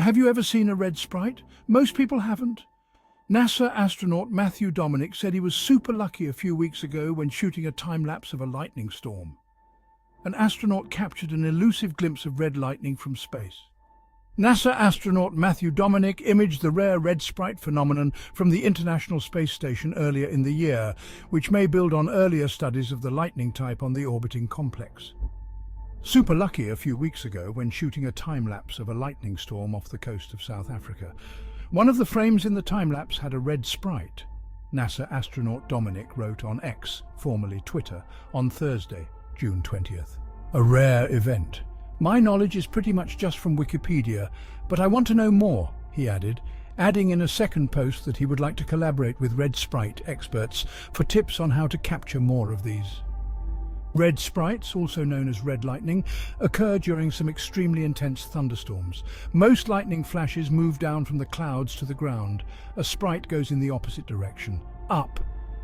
Have you ever seen a red sprite? Most people haven't. NASA astronaut Matthew Dominick said he was super lucky a few weeks ago when shooting a time-lapse of a lightning storm. An astronaut captured an elusive glimpse of red lightning from space. NASA astronaut Matthew Dominick imaged the rare red sprite phenomenon from the International Space Station earlier in the year, which may build on earlier studies of the lightning type on the orbiting complex. Super lucky a few weeks ago when shooting a time-lapse of a lightning storm off the coast of South Africa. One of the frames in the time-lapse had a red sprite. NASA astronaut Dominick wrote on X, formerly Twitter, on Thursday, June 20th. A rare event. My knowledge is pretty much just from Wikipedia, but I want to know more, he added, adding in a second post that he would like to collaborate with red sprite experts for tips on how to capture more of these. Red sprites, also known as red lightning, occur during some extremely intense thunderstorms. Most lightning flashes move down from the clouds to the ground. A sprite goes in the opposite direction, up,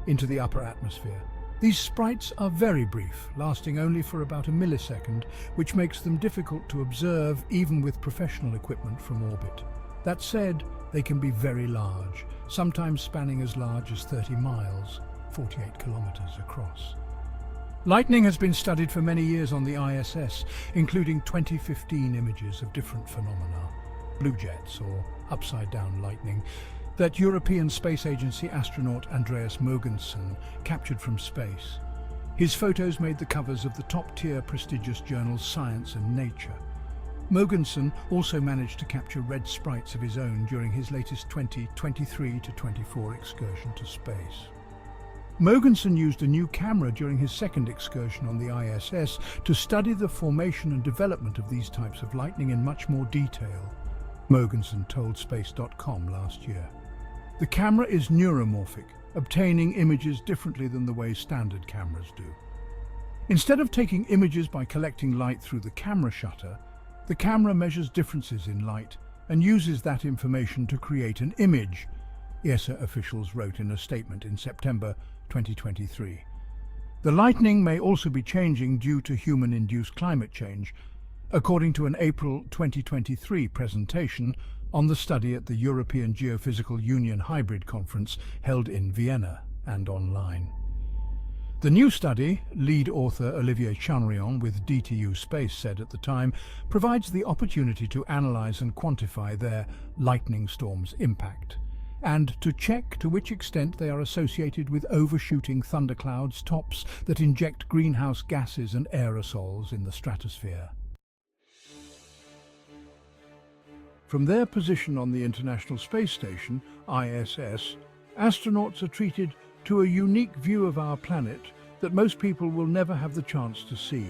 into the upper atmosphere. These sprites are very brief, lasting only for about a millisecond, which makes them difficult to observe even with professional equipment from orbit. That said, they can be very large, sometimes spanning as large as 30 miles, 48 kilometers across. Lightning has been studied for many years on the ISS, including 2015 images of different phenomena, blue jets or upside-down lightning, that European Space Agency astronaut Andreas Mogensen captured from space. His photos made the covers of the top-tier prestigious journals Science and Nature. Mogensen also managed to capture red sprites of his own during his latest 2023-24 excursion to space. Mogensen used a new camera during his second excursion on the ISS to study the formation and development of these types of lightning in much more detail, Mogensen told Space.com last year. The camera is neuromorphic, obtaining images differently than the way standard cameras do. Instead of taking images by collecting light through the camera shutter, the camera measures differences in light and uses that information to create an image, ESA officials wrote in a statement in September 2023. The lightning may also be changing due to human-induced climate change, according to an April 2023 presentation on the study at the European Geophysical Union Hybrid Conference held in Vienna and online. The new study, lead author Olivier Chanrion with DTU Space said at the time, provides the opportunity to analyze and quantify their lightning storms' impact, and to check to which extent they are associated with overshooting thunderclouds tops that inject greenhouse gases and aerosols in the stratosphere. From their position on the International Space Station, ISS, astronauts are treated to a unique view of our planet that most people will never have the chance to see.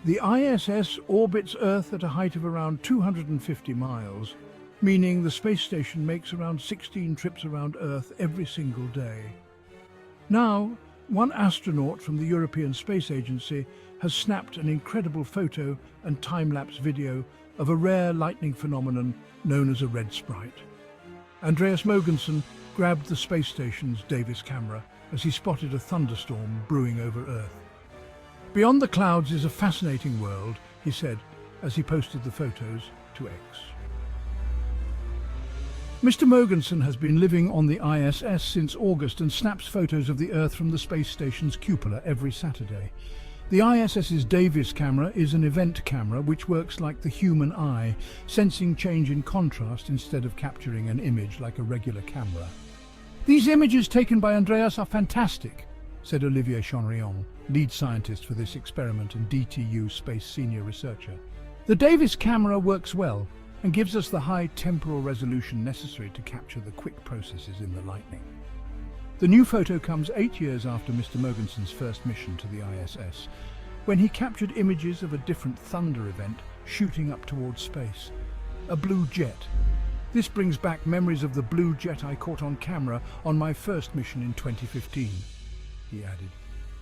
The ISS orbits Earth at a height of around 250 miles, meaning the space station makes around 16 trips around Earth every single day. Now, one astronaut from the European Space Agency has snapped an incredible photo and time-lapse video of a rare lightning phenomenon known as a red sprite. Andreas Mogensen grabbed the space station's Davis camera as he spotted a thunderstorm brewing over Earth. "Beyond the clouds is a fascinating world," he said as he posted the photos to X. Mr. Mogensen has been living on the ISS since August and snaps photos of the Earth from the space station's cupola every Saturday. The ISS's Davis camera is an event camera which works like the human eye, sensing change in contrast instead of capturing an image like a regular camera. "These images taken by Andreas are fantastic," said Olivier Chanrion, lead scientist for this experiment and DTU Space senior researcher. "The Davis camera works well and gives us the high temporal resolution necessary to capture the quick processes in the lightning." The new photo comes 8 years after Mr. Mogensen's first mission to the ISS, when he captured images of a different thunder event shooting up towards space, a blue jet. "This brings back memories of the blue jet I caught on camera on my first mission in 2015, he added.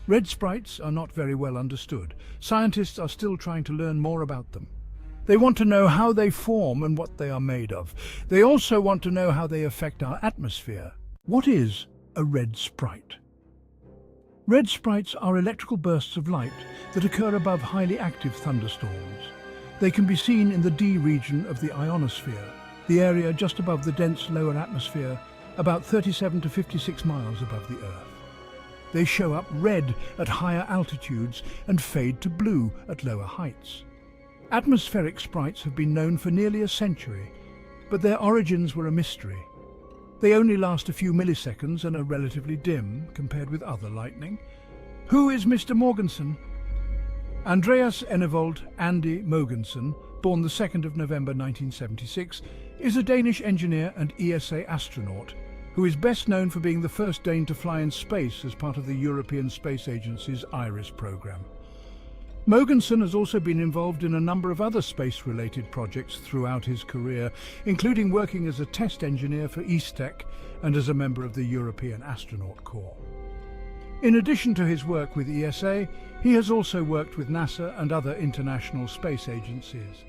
Red sprites are not very well understood. Scientists are still trying to learn more about them. They want to know how they form and what they are made of. They also want to know how they affect our atmosphere. What is a red sprite? Red sprites are electrical bursts of light that occur above highly active thunderstorms. They can be seen in the D region of the ionosphere, the area just above the dense lower atmosphere, about 37 to 56 miles above the Earth. They show up red at higher altitudes and fade to blue at lower heights. Atmospheric sprites have been known for nearly a century, but their origins were a mystery. They only last a few milliseconds and are relatively dim compared with other lightning. Who is Mr. Mogensen? Andreas Enevold Andy Mogensen, born the 2nd of November 1976, is a Danish engineer and ESA astronaut who is best known for being the first Dane to fly in space as part of the European Space Agency's IRIS program. Mogensen has also been involved in a number of other space-related projects throughout his career, including working as a test engineer for ESTEC and as a member of the European Astronaut Corps. In addition to his work with ESA, he has also worked with NASA and other international space agencies.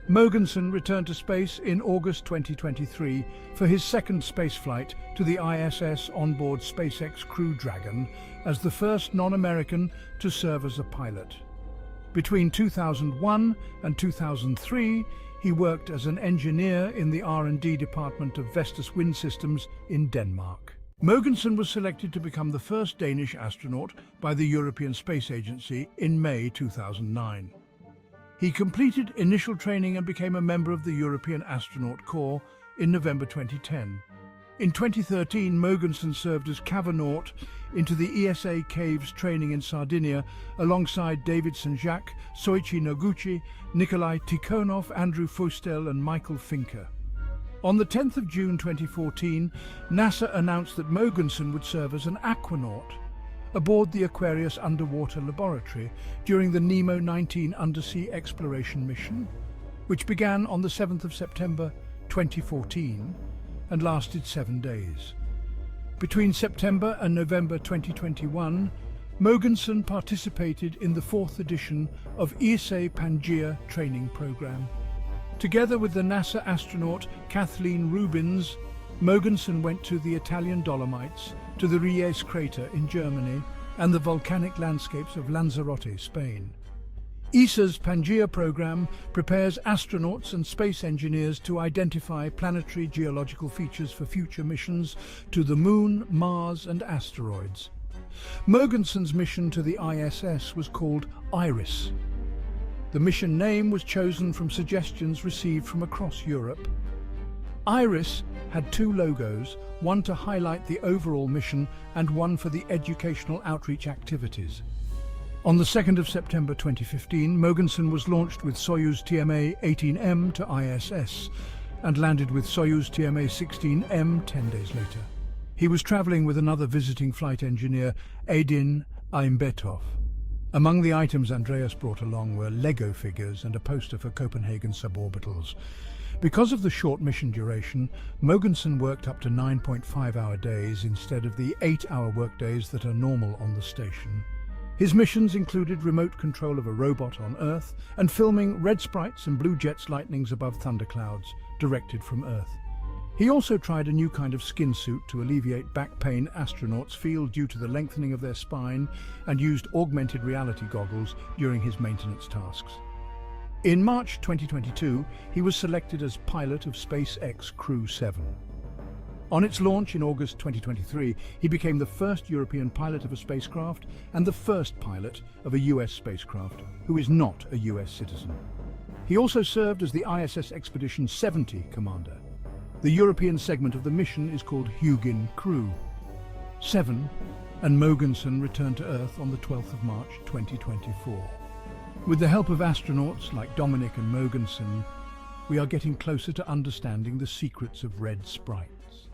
Mogensen returned to space in August 2023 for his second spaceflight to the ISS onboard SpaceX Crew Dragon as the first non-American to serve as a pilot. Between 2001 and 2003, he worked as an engineer in the R&D department of Vestas Wind Systems in Denmark. Mogensen was selected to become the first Danish astronaut by the European Space Agency in May 2009. He completed initial training and became a member of the European Astronaut Corps in November 2010. In 2013, Mogensen served as cavanaut into the ESA Caves training in Sardinia alongside David Saint-Jacques, Soichi Noguchi, Nikolai Tikhonov, Andrew Fustel and Michael Finker. On the 10th of June 2014, NASA announced that Mogensen would serve as an aquanaut aboard the Aquarius underwater laboratory during the Nemo 19 undersea exploration mission, which began on the 7th of September 2014 and lasted 7 days. Between September and November 2021, Mogensen participated in the 4th edition of ESA Pangaea training program. Together with the NASA astronaut Kathleen Rubins, Mogensen went to the Italian Dolomites, to the Ries crater in Germany, and the volcanic landscapes of Lanzarote, Spain. ESA's Pangaea program prepares astronauts and space engineers to identify planetary geological features for future missions to the Moon, Mars and asteroids. Mogensen's mission to the ISS was called IRIS. The mission name was chosen from suggestions received from across Europe. IRIS had 2 logos, one to highlight the overall mission and one for the educational outreach activities. On the 2nd of September 2015, Mogensen was launched with Soyuz TMA-18M to ISS and landed with Soyuz TMA-16M 10 days later. He was traveling with another visiting flight engineer, Aydin Aimbetov. Among the items Andreas brought along were Lego figures and a poster for Copenhagen suborbitals. Because of the short mission duration, Mogensen worked up to 9.5-hour days instead of the 8-hour workdays that are normal on the station. His missions included remote control of a robot on Earth and filming red sprites and blue jets lightnings above thunderclouds, directed from Earth. He also tried a new kind of skin suit to alleviate back pain astronauts feel due to the lengthening of their spine and used augmented reality goggles during his maintenance tasks. In March 2022, he was selected as pilot of SpaceX Crew 7. On its launch in August 2023, he became the first European pilot of a spacecraft and the first pilot of a US spacecraft who is not a US citizen. He also served as the ISS Expedition 70 commander. The European segment of the mission is called Hugin Crew 7, and Mogensen returned to Earth on the 12th of March 2024. With the help of astronauts like Dominick and Mogensen, we are getting closer to understanding the secrets of red sprites.